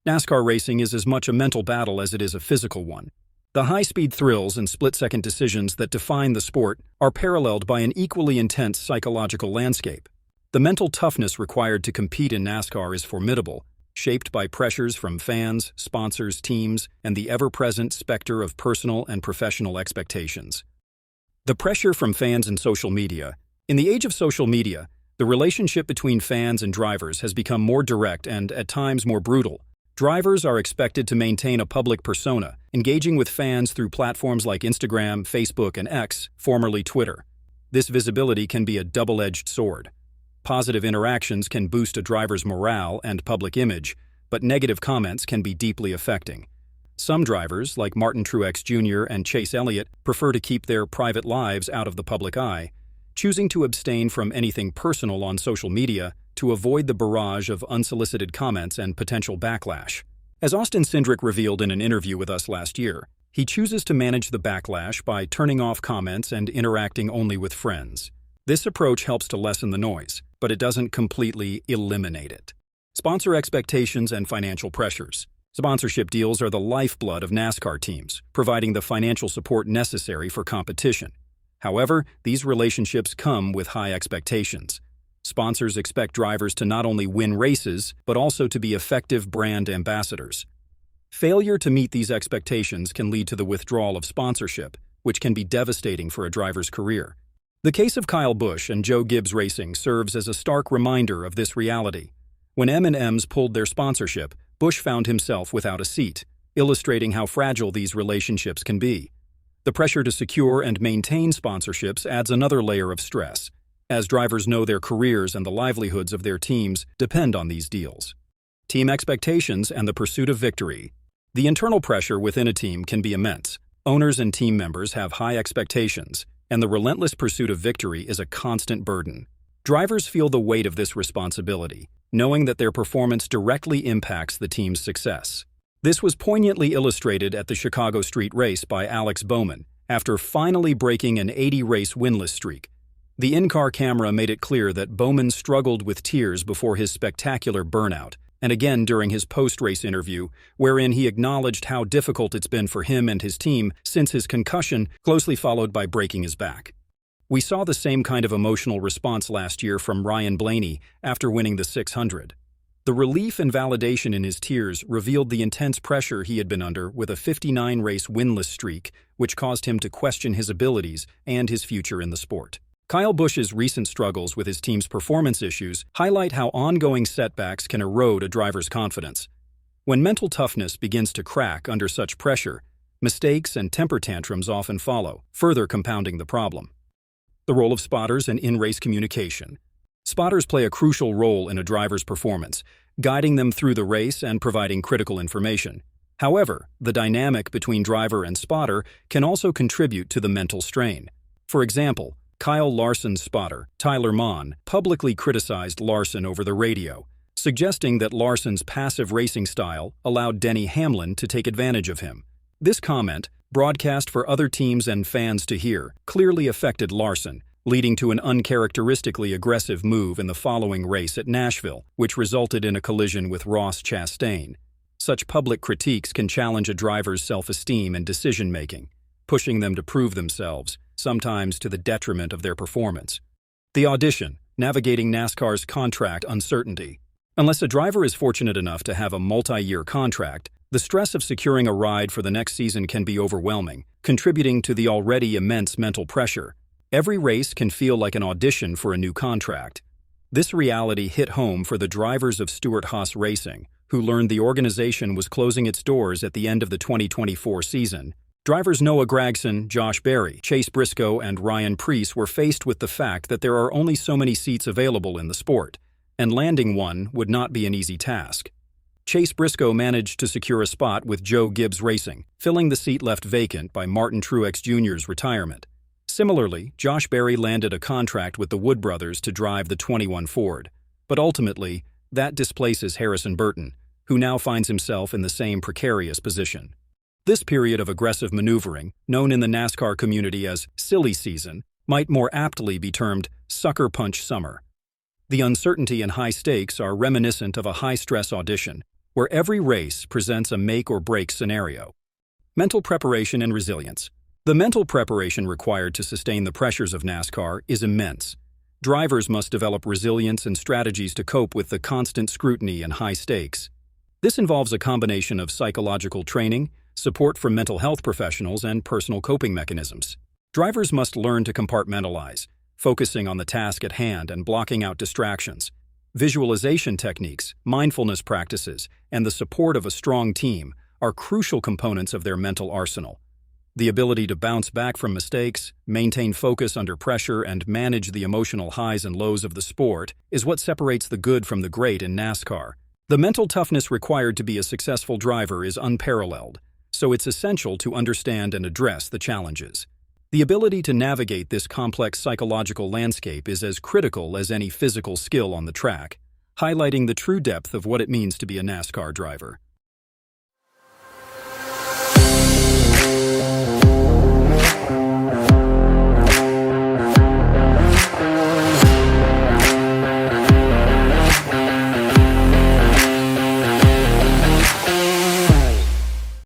NASCAR racing is as much a mental battle as it is a physical one. The high-speed thrills and split-second decisions that define the sport are paralleled by an equally intense psychological landscape. The mental toughness required to compete in NASCAR is formidable, shaped by pressures from fans, sponsors, teams, and the ever-present specter of personal and professional expectations. The pressure from fans and social media. In the age of social media, the relationship between fans and drivers has become more direct and, at times, more brutal. Drivers are expected to maintain a public persona, engaging with fans through platforms like Instagram, Facebook, and X, formerly Twitter. This visibility can be a double-edged sword. Positive interactions can boost a driver's morale and public image, but negative comments can be deeply affecting. Some drivers, like Martin Truex Jr. and Chase Elliott, prefer to keep their private lives out of the public eye, choosing to abstain from anything personal on social media to avoid the barrage of unsolicited comments and potential backlash. As Austin Cindric revealed in an interview with us last year, he chooses to manage the backlash by turning off comments and interacting only with friends. This approach helps to lessen the noise, but it doesn't completely eliminate it. Sponsor expectations and financial pressures. Sponsorship deals are the lifeblood of NASCAR teams, providing the financial support necessary for competition. However, these relationships come with high expectations. Sponsors expect drivers to not only win races, but also to be effective brand ambassadors. Failure to meet these expectations can lead to the withdrawal of sponsorship, which can be devastating for a driver's career. The case of Kyle Busch and Joe Gibbs Racing serves as a stark reminder of this reality. When M&M's pulled their sponsorship, Busch found himself without a seat, illustrating how fragile these relationships can be. The pressure to secure and maintain sponsorships adds another layer of stress, as drivers know their careers and the livelihoods of their teams depend on these deals. Team expectations and the pursuit of victory. The internal pressure within a team can be immense. Owners and team members have high expectations, and the relentless pursuit of victory is a constant burden. Drivers feel the weight of this responsibility, knowing that their performance directly impacts the team's success. This was poignantly illustrated at the Chicago Street Race by Alex Bowman, after finally breaking an 80-race winless streak. The in-car camera made it clear that Bowman struggled with tears before his spectacular burnout, and again during his post-race interview, wherein he acknowledged how difficult it's been for him and his team since his concussion, closely followed by breaking his back. We saw the same kind of emotional response last year from Ryan Blaney after winning the 600. The relief and validation in his tears revealed the intense pressure he had been under with a 59-race winless streak, which caused him to question his abilities and his future in the sport. Kyle Busch's recent struggles with his team's performance issues highlight how ongoing setbacks can erode a driver's confidence. When mental toughness begins to crack under such pressure, mistakes and temper tantrums often follow, further compounding the problem. The role of spotters and in-race communication. Spotters play a crucial role in a driver's performance, guiding them through the race and providing critical information. However, the dynamic between driver and spotter can also contribute to the mental strain. For example, Kyle Larson's spotter, Tyler Mahn, publicly criticized Larson over the radio, suggesting that Larson's passive racing style allowed Denny Hamlin to take advantage of him. This comment, broadcast for other teams and fans to hear, clearly affected Larson, leading to an uncharacteristically aggressive move in the following race at Nashville, which resulted in a collision with Ross Chastain. Such public critiques can challenge a driver's self-esteem and decision-making, pushing them to prove themselves, sometimes to the detriment of their performance. The Audition, navigating NASCAR's contract uncertainty. Unless a driver is fortunate enough to have a multi-year contract, the stress of securing a ride for the next season can be overwhelming, contributing to the already immense mental pressure. Every race can feel like an audition for a new contract. This reality hit home for the drivers of Stewart-Haas Racing, who learned the organization was closing its doors at the end of the 2024 season. Drivers Noah Gragson, Josh Berry, Chase Briscoe, and Ryan Preece were faced with the fact that there are only so many seats available in the sport, and landing one would not be an easy task. Chase Briscoe managed to secure a spot with Joe Gibbs Racing, filling the seat left vacant by Martin Truex Jr.'s retirement. Similarly, Josh Berry landed a contract with the Wood brothers to drive the 21 Ford, but ultimately, that displaces Harrison Burton, who now finds himself in the same precarious position. This period of aggressive maneuvering, known in the NASCAR community as silly season, might more aptly be termed sucker punch summer. The uncertainty and high stakes are reminiscent of a high-stress audition, where every race presents a make-or-break scenario. Mental preparation and resilience. The mental preparation required to sustain the pressures of NASCAR is immense. Drivers must develop resilience and strategies to cope with the constant scrutiny and high stakes. This involves a combination of psychological training, support from mental health professionals, and personal coping mechanisms. Drivers must learn to compartmentalize, focusing on the task at hand and blocking out distractions. Visualization techniques, mindfulness practices, and the support of a strong team are crucial components of their mental arsenal. The ability to bounce back from mistakes, maintain focus under pressure, and manage the emotional highs and lows of the sport is what separates the good from the great in NASCAR. The mental toughness required to be a successful driver is unparalleled, so it's essential to understand and address the challenges. The ability to navigate this complex psychological landscape is as critical as any physical skill on the track, highlighting the true depth of what it means to be a NASCAR driver.